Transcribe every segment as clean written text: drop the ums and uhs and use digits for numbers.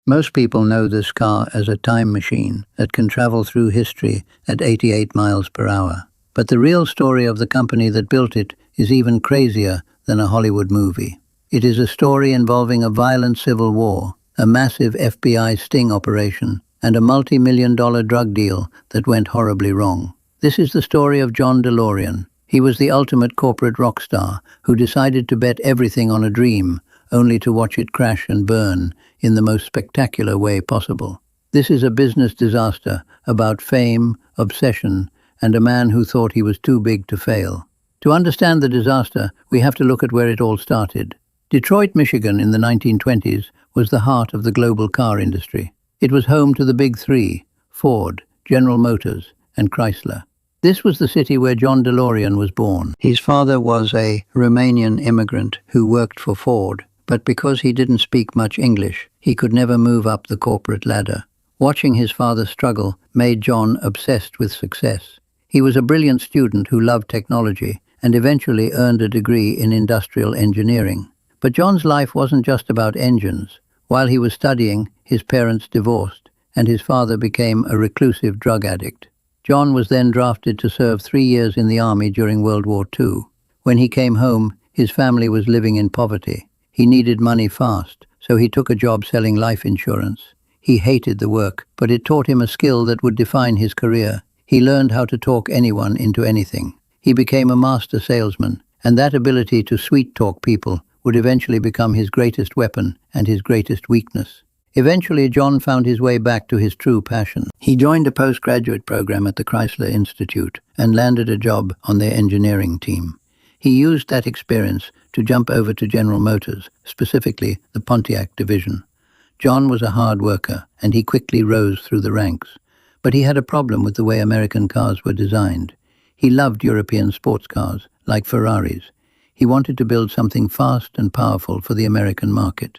Most people know this car as a time machine that can travel through history at 88 miles per hour. But the real story of the company that built it is even crazier than a Hollywood movie. It is a story involving a violent civil war, a massive FBI sting operation, and a multi-million-dollar drug deal that went horribly wrong. This is the story of John DeLorean. He was the ultimate corporate rock star who decided to bet everything on a dream, only to watch it crash and burn in the most spectacular way possible. This is a business disaster about fame, obsession, and a man who thought he was too big to fail. To understand the disaster, we have to look at where it all started. Detroit, Michigan in the 1920s was the heart of the global car industry. It was home to the big three: Ford, General Motors, and Chrysler. This was the city where John DeLorean was born. His father was a Romanian immigrant who worked for Ford, but because he didn't speak much English, he could never move up the corporate ladder. Watching his father struggle made John obsessed with success. He was a brilliant student who loved technology and eventually earned a degree in industrial engineering. But John's life wasn't just about engines. While he was studying, his parents divorced, and his father became a reclusive drug addict. John was then drafted to serve 3 years in the army during World War II. When he came home, his family was living in poverty. He needed money fast, so he took a job selling life insurance. He hated the work, but it taught him a skill that would define his career. He learned how to talk anyone into anything. He became a master salesman, and that ability to sweet-talk people would eventually become his greatest weapon and his greatest weakness. Eventually, John found his way back to his true passion. He joined a postgraduate program at the Chrysler Institute and landed a job on their engineering team. He used that experience to jump over to General Motors, specifically the Pontiac division. John was a hard worker, and he quickly rose through the ranks. But he had a problem with the way American cars were designed. He loved European sports cars, like Ferraris. He wanted to build something fast and powerful for the American market.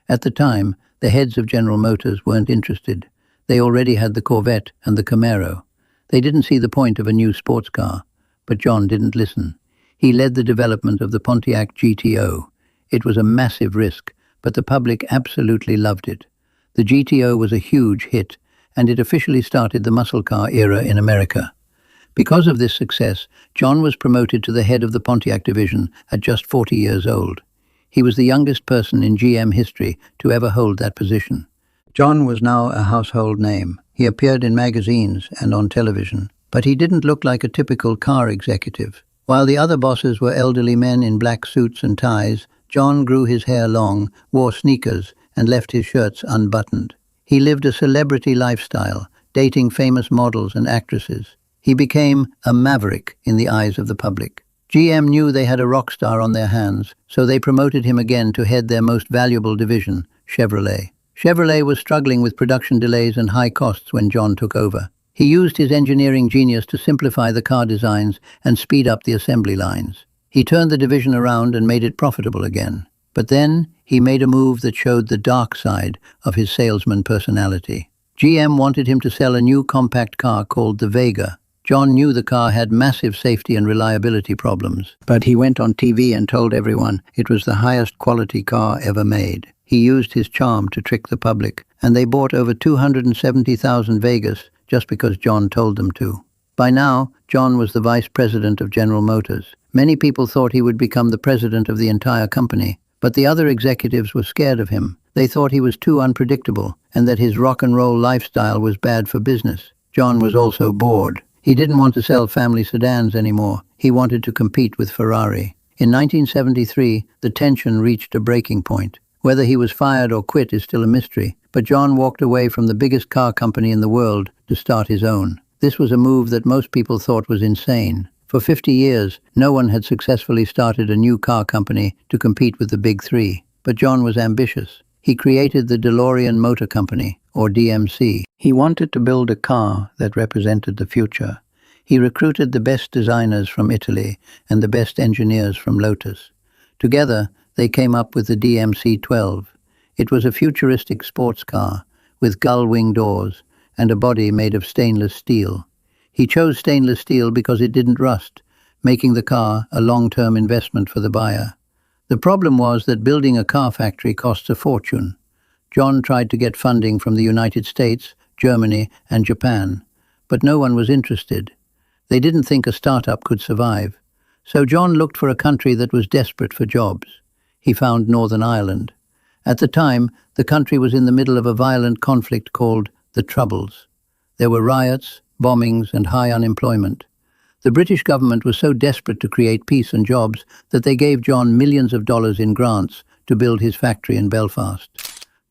At the time, the heads of General Motors weren't interested. They already had the Corvette and the Camaro. They didn't see the point of a new sports car. But John didn't listen. He led the development of the Pontiac GTO. It was a massive risk, but the public absolutely loved it. The GTO was a huge hit, and it officially started the muscle car era in America. Because of this success, John was promoted to the head of the Pontiac division at just 40 years old. He was the youngest person in GM history to ever hold that position. John was now a household name. He appeared in magazines and on television, but he didn't look like a typical car executive. While the other bosses were elderly men in black suits and ties, John grew his hair long, wore sneakers, and left his shirts unbuttoned. He lived a celebrity lifestyle, dating famous models and actresses. He became a maverick in the eyes of the public. GM knew they had a rock star on their hands, so they promoted him again to head their most valuable division, Chevrolet. Chevrolet was struggling with production delays and high costs when John took over. He used his engineering genius to simplify the car designs and speed up the assembly lines. He turned the division around and made it profitable again. But then, he made a move that showed the dark side of his salesman personality. GM wanted him to sell a new compact car called the Vega. John knew the car had massive safety and reliability problems, but he went on TV and told everyone it was the highest quality car ever made. He used his charm to trick the public, and they bought over 270,000 Vegas just because John told them to. By now, John was the vice president of General Motors. Many people thought he would become the president of the entire company, but the other executives were scared of him. They thought he was too unpredictable and that his rock and roll lifestyle was bad for business. John was also bored. He didn't want to sell family sedans anymore. He wanted to compete with Ferrari. In 1973, the tension reached a breaking point. Whether he was fired or quit is still a mystery, but John walked away from the biggest car company in the world to start his own. This was a move that most people thought was insane. For 50 years, no one had successfully started a new car company to compete with the big three. But John was ambitious. He created the DeLorean Motor Company, or DMC. He wanted to build a car that represented the future. He recruited the best designers from Italy and the best engineers from Lotus. Together, they came up with the DMC-12. It was a futuristic sports car with gull-wing doors and a body made of stainless steel. He chose stainless steel because it didn't rust, making the car a long-term investment for the buyer. The problem was that building a car factory costs a fortune. John tried to get funding from the United States, Germany, and Japan, but no one was interested. They didn't think a startup could survive. So John looked for a country that was desperate for jobs. He found Northern Ireland. At the time, the country was in the middle of a violent conflict called the Troubles. There were riots, bombings, and high unemployment. The British government was so desperate to create peace and jobs that they gave John millions of dollars in grants to build his factory in Belfast.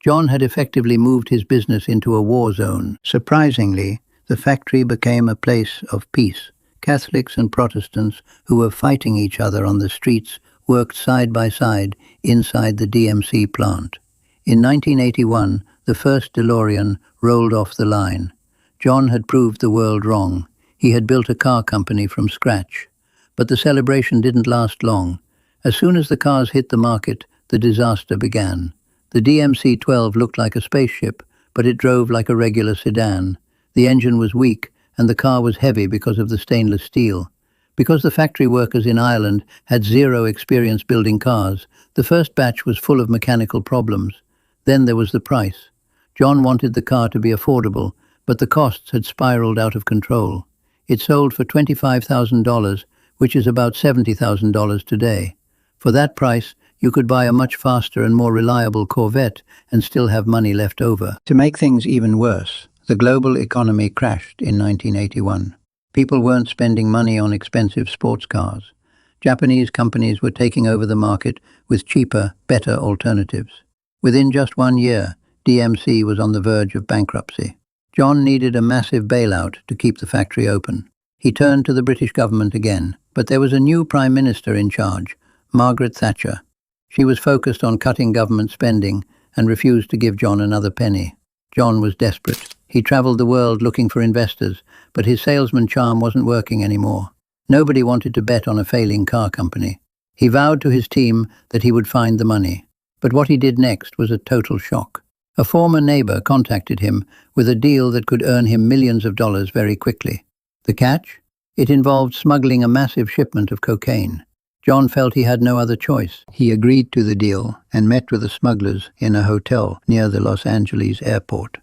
John had effectively moved his business into a war zone. Surprisingly, the factory became a place of peace. Catholics and Protestants who were fighting each other on the streets worked side by side inside the DMC plant. In 1981, the first DeLorean rolled off the line. John had proved the world wrong. He had built a car company from scratch. But the celebration didn't last long. As soon as the cars hit the market, the disaster began. The DMC-12 looked like a spaceship, but it drove like a regular sedan. The engine was weak, and the car was heavy because of the stainless steel. Because the factory workers in Ireland had zero experience building cars, the first batch was full of mechanical problems. Then there was the price. John wanted the car to be affordable, but the costs had spiraled out of control. It sold for $25,000, which is about $70,000 today. For that price, you could buy a much faster and more reliable Corvette and still have money left over. To make things even worse, the global economy crashed in 1981. People weren't spending money on expensive sports cars. Japanese companies were taking over the market with cheaper, better alternatives. Within just 1 year, DMC was on the verge of bankruptcy. John needed a massive bailout to keep the factory open. He turned to the British government again, but there was a new Prime Minister in charge, Margaret Thatcher. She was focused on cutting government spending and refused to give John another penny. John was desperate. He traveled the world looking for investors, but his salesman charm wasn't working anymore. Nobody wanted to bet on a failing car company. He vowed to his team that he would find the money. But what he did next was a total shock. A former neighbor contacted him with a deal that could earn him millions of dollars very quickly. The catch? It involved smuggling a massive shipment of cocaine. John felt he had no other choice. He agreed to the deal and met with the smugglers in a hotel near the Los Angeles airport.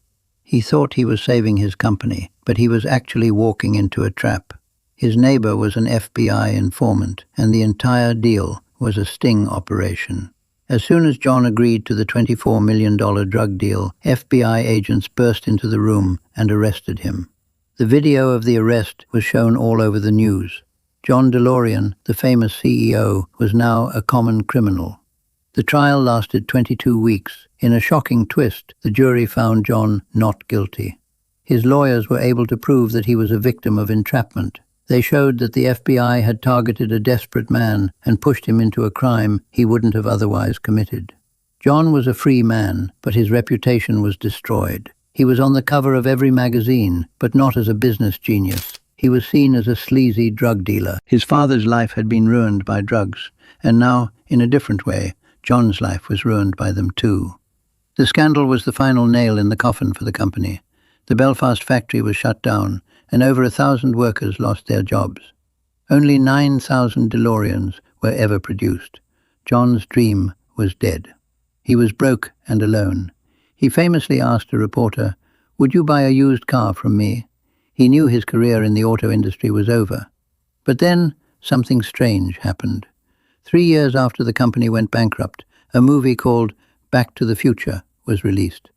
He thought he was saving his company, but he was actually walking into a trap. His neighbor was an FBI informant, and the entire deal was a sting operation. As soon as John agreed to the $24 million drug deal, FBI agents burst into the room and arrested him. The video of the arrest was shown all over the news. John DeLorean, the famous CEO, was now a common criminal. The trial lasted 22 weeks. In a shocking twist, the jury found John not guilty. His lawyers were able to prove that he was a victim of entrapment. They showed that the FBI had targeted a desperate man and pushed him into a crime he wouldn't have otherwise committed. John was a free man, but his reputation was destroyed. He was on the cover of every magazine, but not as a business genius. He was seen as a sleazy drug dealer. His father's life had been ruined by drugs, and now, in a different way, John's life was ruined by them too. The scandal was the final nail in the coffin for the company. The Belfast factory was shut down, and over 1,000 workers lost their jobs. Only 9,000 DeLoreans were ever produced. John's dream was dead. He was broke and alone. He famously asked a reporter, "Would you buy a used car from me?" He knew his career in the auto industry was over. But then, something strange happened. 3 years after the company went bankrupt, a movie called Back to the Future was released.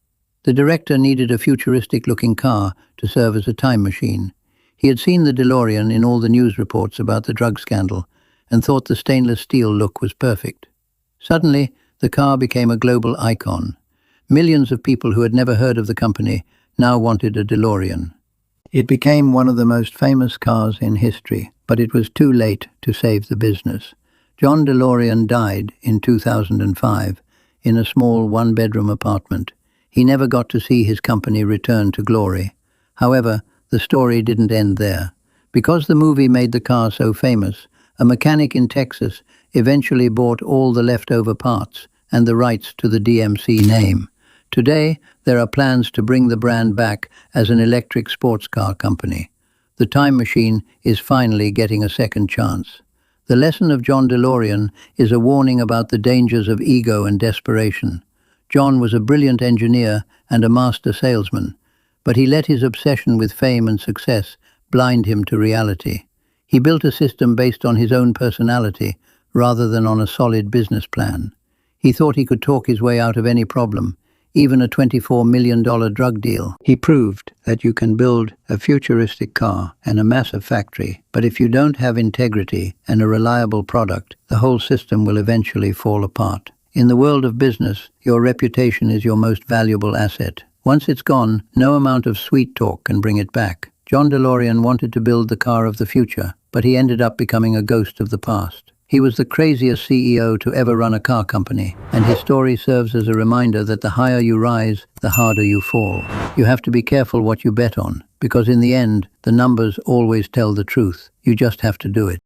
The director needed a futuristic-looking car to serve as a time machine. He had seen the DeLorean in all the news reports about the drug scandal and thought the stainless steel look was perfect. Suddenly, the car became a global icon. Millions of people who had never heard of the company now wanted a DeLorean. It became one of the most famous cars in history, but it was too late to save the business. John DeLorean died in 2005 in a small one-bedroom apartment. He never got to see his company return to glory. However, the story didn't end there. Because the movie made the car so famous, a mechanic in Texas eventually bought all the leftover parts and the rights to the DMC name. Today, there are plans to bring the brand back as an electric sports car company. The time machine is finally getting a second chance. The lesson of John DeLorean is a warning about the dangers of ego and desperation. John was a brilliant engineer and a master salesman, but he let his obsession with fame and success blind him to reality. He built a system based on his own personality rather than on a solid business plan. He thought he could talk his way out of any problem, even a $24 million drug deal. He proved that you can build a futuristic car and a massive factory, but if you don't have integrity and a reliable product, the whole system will eventually fall apart. In the world of business, your reputation is your most valuable asset. Once it's gone, no amount of sweet talk can bring it back. John DeLorean wanted to build the car of the future, but he ended up becoming a ghost of the past. He was the craziest CEO to ever run a car company, and his story serves as a reminder that the higher you rise, the harder you fall. You have to be careful what you bet on, because in the end, the numbers always tell the truth. You just have to do it.